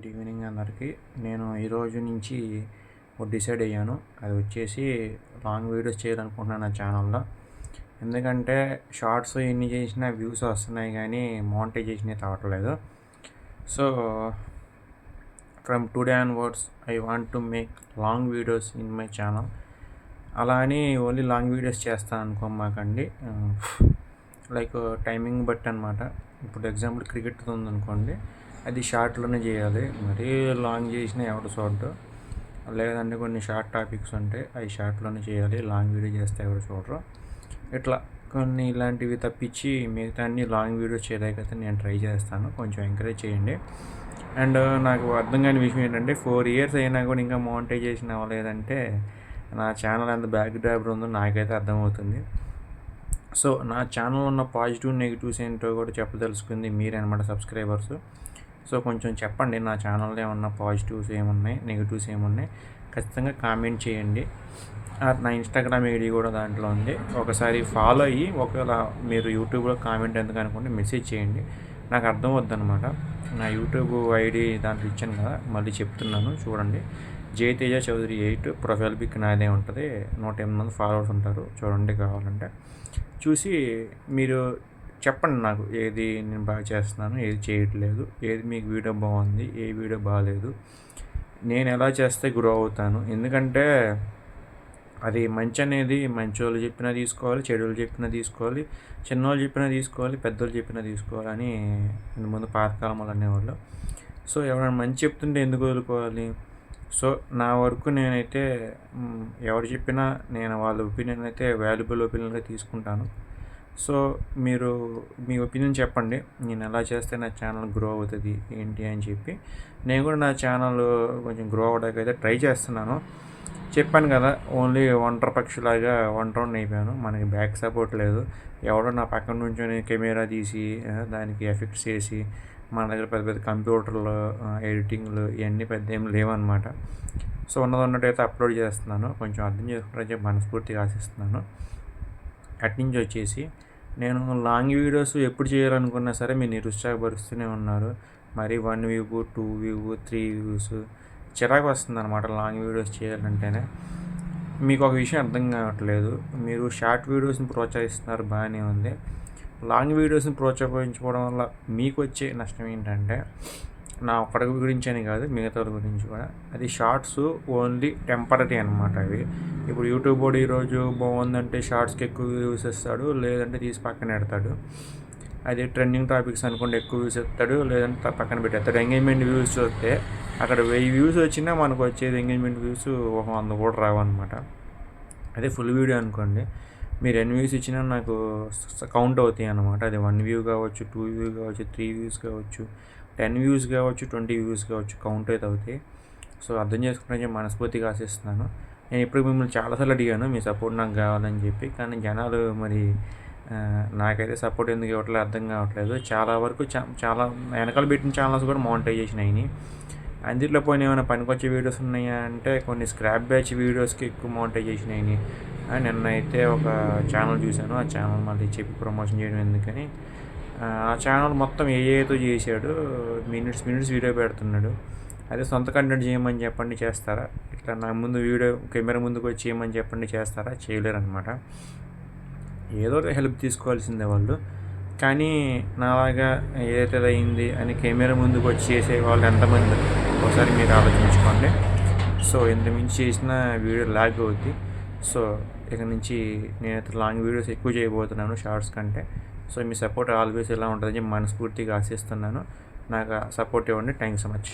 Good evening అందరికి. నేను ఈరోజు నుంచి డిసైడ్ అయ్యాను. అది వచ్చేసి లాంగ్ వీడియోస్ చేయాలనుకుంటున్నాను నా ఛానల్లో. ఎందుకంటే షార్ట్స్ ఎన్ని చేసినా వ్యూస్ వస్తున్నాయి కానీ మానిటైజేషన్ అయితే అవ్వట్లేదు. So from today onwards I want to make long videos in my channel. అలా అని ఓన్లీ లాంగ్ వీడియోస్ చేస్తాను అనుకోమాకండి. లైక్ టైమింగ్ బట్టి అనమాట. ఇప్పుడు ఎగ్జాంపుల్ క్రికెట్ ఉందనుకోండి, అది షార్ట్లోనే చేయాలి. మరీ లాంగ్ చేసినా ఎవడు చూడడు. లేదంటే కొన్ని షార్ట్ టాపిక్స్ ఉంటాయి, అవి షార్ట్లోనే చేయాలి. లాంగ్ వీడియో చేస్తే ఎవరు చూడరు. ఇట్లా కొన్ని ఇలాంటివి తప్పించి మిగతా అన్ని లాంగ్ వీడియోస్ చేయలేకపోతే నేను ట్రై చేస్తాను. కొంచెం ఎంకరేజ్ చేయండి. అండ్ నాకు అర్థం కాని విషయం ఏంటంటే 4 years అయినా కూడా ఇంకా మానిటైజేషన్ అవ్వలేదంటే నా ఛానల్ ఎంత బ్యాక్ డ్రాప్ ఉందో నాకైతే అర్థమవుతుంది. సో నా ఛానల్ ఉన్న పాజిటివ్ నెగిటివ్స్ ఏంటో కూడా చెప్పదలుచుకుంది మీరనమాట, సబ్స్క్రైబర్స్. సో కొంచెం చెప్పండి, నా ఛానల్లో ఏమన్నా పాజిటివ్స్ ఏమున్నాయి, నెగిటివ్స్ ఏమున్నాయి ఖచ్చితంగా కామెంట్ చేయండి. నా ఇన్స్టాగ్రామ్ ఐడి కూడా దాంట్లో ఉంది, ఒకసారి ఫాలో అయ్యి ఒకవేళ మీరు యూట్యూబ్లో కామెంట్ ఎందుకు అనుకుంటే మెసేజ్ చేయండి. నాకు అర్థం వద్దనమాట. నా యూట్యూబ్ ఐడి దాంట్లో ఇచ్చాను కదా, మళ్ళీ చెప్తున్నాను చూడండి. జయతేజ చౌదరి 8 ప్రొఫైల్ పిక్ నాదే ఉంటుంది. 108 మంది ఫాలోవర్స్ ఉంటారు, చూడండి కావాలంటే. చూసి మీరు చెప్పండి నాకు, ఏది నేను బాగా చేస్తున్నాను, ఏది చేయట్లేదు, ఏది మీకు వీడియో బాగుంది, ఏ వీడియో బాగాలేదు, నేను ఎలా చేస్తే గ్రో అవుతాను. ఎందుకంటే అది మంచి అనేది మంచి వాళ్ళు చెప్పినా తీసుకోవాలి, చెడు వాళ్ళు చెప్పినా తీసుకోవాలి, చిన్నవాళ్ళు చెప్పినా తీసుకోవాలి, పెద్దవాళ్ళు చెప్పినా తీసుకోవాలని ముందు పాతకాలంలో అనేవాళ్ళు. సో ఎవరైనా మంచి చెప్తుంటే ఎందుకు వదులుకోవాలి? సో నా వరకు నేనైతే ఎవరు చెప్పినా నేను వాళ్ళ ఒపీనియన్ అయితే వాల్యుబుల్ ఒపీనియన్గా తీసుకుంటాను. సో మీరు మీ ఒపీనియన్ చెప్పండి, నేను ఎలా చేస్తే నా ఛానల్ గ్రో అవుతుంది ఏంటి అని చెప్పి. నేను కూడా నా ఛానల్ కొంచెం గ్రో అవ్వడానికి అయితే ట్రై చేస్తున్నాను. చెప్పాను కదా, ఓన్లీ ఒంటరి పక్షిలాగా ఒంటరి అయిపోయాను. మనకి బ్యాక్ సపోర్ట్ లేదు. ఎవడో నా పక్కన నుంచి కెమెరా తీసి దానికి ఎఫెక్ట్స్ చేసి, మన దగ్గర పెద్ద పెద్ద కంప్యూటర్లు, ఎడిటింగ్లు ఇవన్నీ పెద్ద ఏం లేవన్నమాట. సో ఉన్నట్టయితే అప్లోడ్ చేస్తున్నాను. కొంచెం అర్థం చేసుకుంటే మనస్ఫూర్తిగా ఆశిస్తున్నాను. అట్నుంచి వచ్చేసి నేను లాంగ్ వీడియోస్ ఎప్పుడు చేయాలనుకున్నా సరే మీరు నిరుత్సాహపరుస్తూనే ఉన్నారు. మరి 1 వ్యూ, 2 వ్యూ, 3 వ్యూస్ చిరాకు వస్తుంది అనమాట లాంగ్ వీడియోస్ చేయాలంటేనే. మీకు ఒక విషయం అర్థం కావట్లేదు, మీరు షార్ట్ వీడియోస్ని ప్రోత్సహిస్తున్నారు, బాగానే ఉంది. లాంగ్ వీడియోస్ని ప్రోత్సహించుకోవడం వల్ల మీకు వచ్చే నష్టం ఏంటంటే, నా ఒక్కడి గురించి అని కాదు, మిగతా గురించి కూడా, అది షార్ట్స్ ఓన్లీ టెంపరీ అనమాట. అవి ఇప్పుడు యూట్యూబ్ కూడా ఈరోజు బాగుందంటే షార్ట్స్కి ఎక్కువ వ్యూస్ ఇస్తాడు, లేదంటే తీసి పక్కన పెడతాడు. అది ట్రెండింగ్ టాపిక్స్ అనుకోండి, ఎక్కువ వ్యూస్ ఇస్తాడు, లేదంటే పక్కన పెట్టేస్తాడు. ఎంగేజ్మెంట్ వ్యూస్ చూస్తే అక్కడ 1000 వ్యూస్ వచ్చినా మనకు వచ్చేది ఎంగేజ్మెంట్ వ్యూస్ 100 కూడా రావన్నమాట. అదే ఫుల్ వీడియో అనుకోండి, మీరు ఎన్ని వ్యూస్ ఇచ్చినా నాకు కౌంట్ అవుతాయి అన్నమాట. అది 1 వ్యూ కావచ్చు, 2 వ్యూ కావచ్చు, 3 వ్యూస్ కావచ్చు, 10 వ్యూస్ కావచ్చు, 20 వ్యూస్ కావచ్చు, కౌంట్ అయితే అవుతాయి. సో అర్థం చేసుకుంటే మనస్ఫూర్తిగా ఆశిస్తున్నాను. నేను ఇప్పుడు మిమ్మల్ని చాలాసార్లు అడిగాను మీ సపోర్ట్ నాకు కావాలని చెప్పి, కానీ జనాలు మరి నాకైతే సపోర్ట్ ఎందుకు ఇవ్వట్లేదు అర్థం కావట్లేదు. చాలా వరకు చాలా వెనకాల పెట్టిన ఛానల్స్ కూడా మానిటైజేషన్ అయినాయి. అందులో పోయిన ఏమైనా పనికొచ్చే వీడియోస్ ఉన్నాయా అంటే కొన్ని స్క్రాప్ బ్యాచ్ వీడియోస్కి ఎక్కువ మానిటైజేషన్ అయినాయి. నిన్న అయితే ఒక ఛానల్ చూశాను, ఆ ఛానల్ మళ్ళీ చెప్పి ప్రమోషన్ చేయడం ఎందుకని, ఆ ఛానల్ మొత్తం ఏతో చేశాడు, మినిట్స్ వీడియో పెడుతున్నాడు. అదే సొంత కంటెంట్ చేయమని చెప్పండి చేస్తారా? ఇట్లా నా ముందు వీడియో కెమెరా ముందుకు వచ్చి చేయమని చెప్పండి చేస్తారా? చేయలేరు అనమాట. ఏదో హెల్ప్ తీసుకోవాల్సిందే వాళ్ళు. కానీ నాలాగా ఏదైతే అయింది అని కెమెరా ముందుకు వచ్చి చేసే వాళ్ళు ఎంతమంది ఒకసారి మీరు ఆలోచించుకోండి. సో ఇంతకుమించి చేసిన వీడియో లాగ్ అవుద్ది. సో ఇక నుంచి నేనైతే లాంగ్ వీడియోస్ ఎక్కువ చేయబోతున్నాను షార్ట్స్ కంటే. సో మీ సపోర్ట్ ఆల్వేస్ ఎలా ఉంటుందని మనస్ఫూర్తిగా ఆశిస్తున్నాను. నాకు సపోర్ట్ ఇవ్వండి. Thanks so much.